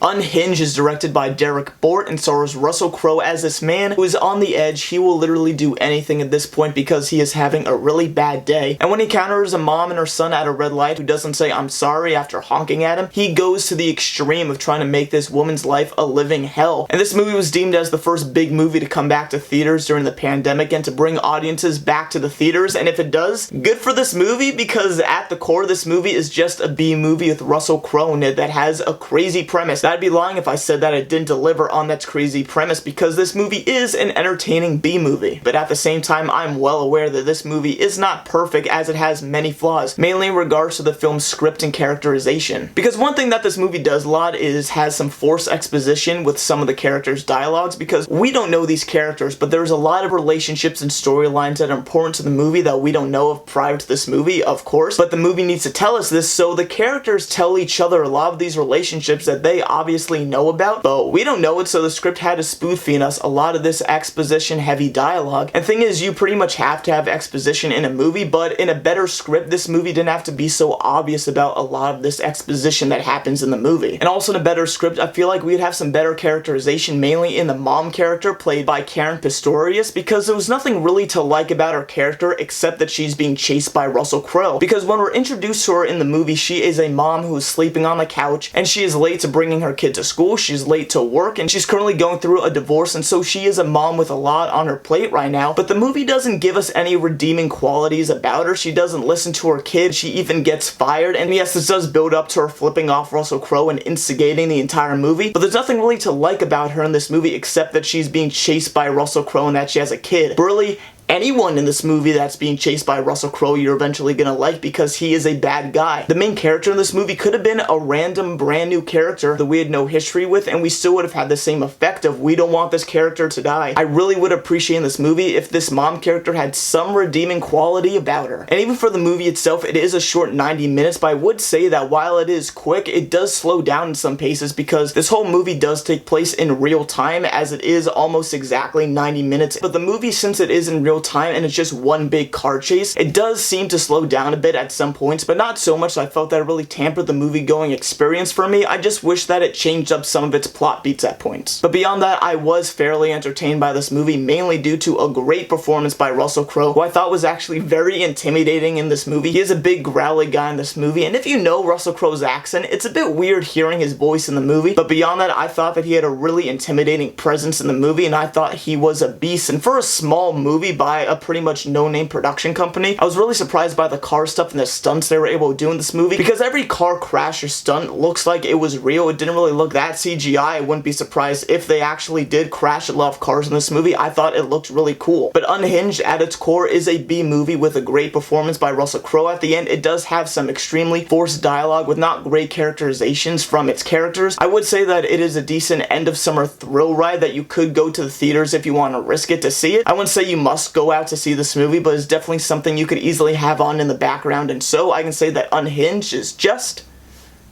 Unhinged is directed by Derek Bort and stars Russell Crowe as this man who is on the edge. He will literally do anything at this point because he is having a really bad day. And when he encounters a mom and her son at a red light who doesn't say I'm sorry after honking at him, he goes to the extreme of trying to make this woman's life a living hell. And this movie was deemed as the first big movie to come back to theaters during the pandemic and to bring audiences back to the theaters. And if it does, good for this movie, because at the core this movie is just a B movie with Russell Crowe in it that has a crazy premise. I'd be lying if I said that it didn't deliver on that crazy premise, because this movie is an entertaining B movie. But at the same time, I'm well aware that this movie is not perfect, as it has many flaws, mainly in regards to the film's script and characterization. Because one thing that this movie does a lot is has some forced exposition with some of the characters' dialogues, because we don't know these characters, but there's a lot of relationships and storylines that are important to the movie that we don't know of prior to this movie, of course, but the movie needs to tell us this, so the characters tell each other a lot of these relationships that they obviously know about, but we don't know it, so the script had to spoon feed us a lot of this exposition heavy dialogue. And thing is, you pretty much have to have exposition in a movie, but in a better script, this movie didn't have to be so obvious about a lot of this exposition that happens in the movie. And also in a better script, I feel like we'd have some better characterization, mainly in the mom character played by Karen Pistorius, because there was nothing really to like about her character except that she's being chased by Russell Crowe. Because when we're introduced to her in the movie, she is a mom who is sleeping on the couch, and she is late to bringing her kid to school, she's late to work, and she's currently going through a divorce, and so she is a mom with a lot on her plate right now. But the movie doesn't give us any redeeming qualities about her. She doesn't listen to her kid, she even gets fired, and yes, this does build up to her flipping off Russell Crowe and instigating the entire movie, but there's nothing really to like about her in this movie except that she's being chased by Russell Crowe and that she has a kid. Really, anyone in this movie that's being chased by Russell Crowe you're eventually gonna like, because he is a bad guy. The main character in this movie could have been a random brand new character that we had no history with, and we still would have had the same effect of we don't want this character to die. I really would appreciate in this movie if this mom character had some redeeming quality about her. And even for the movie itself, it is a short 90 minutes, but I would say that while it is quick, it does slow down in some paces, because this whole movie does take place in real time, as it is almost exactly 90 minutes. But the movie, since it is in real time and it's just one big car chase, it does seem to slow down a bit at some points, but not so much so I felt that it really tampered the movie going experience for me. I just wish that it changed up some of its plot beats at points. But beyond that, I was fairly entertained by this movie, mainly due to a great performance by Russell Crowe, who I thought was actually very intimidating in this movie. He is a big growly guy in this movie, and if you know Russell Crowe's accent, it's a bit weird hearing his voice in the movie, but beyond that, I thought that he had a really intimidating presence in the movie, and I thought he was a beast. And for a small movie by a pretty much no-name production company, I was really surprised by the car stuff and the stunts they were able to do in this movie, because every car crash or stunt looks like it was real. It didn't really look that CGI. I wouldn't be surprised if they actually did crash a lot of cars in this movie. I thought it looked really cool. But Unhinged, at its core, is a B movie with a great performance by Russell Crowe at the end. It does have some extremely forced dialogue with not great characterizations from its characters. I would say that it is a decent end of summer thrill ride that you could go to the theaters if you want to risk it to see it. I wouldn't say you must go out to see this movie, but it's definitely something you could easily have on in the background, and so I can say that Unhinged is just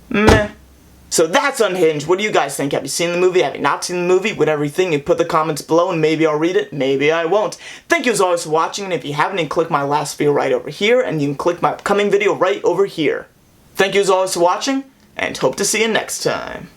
meh. So that's Unhinged. What do you guys think? Have you seen the movie? Have you not seen the movie? Whatever you think, you put the comments below and maybe I'll read it, maybe I won't. Thank you as always for watching, and if you haven't, you can click my last video right over here, and you can click my upcoming video right over here. Thank you as always for watching, and hope to see you next time.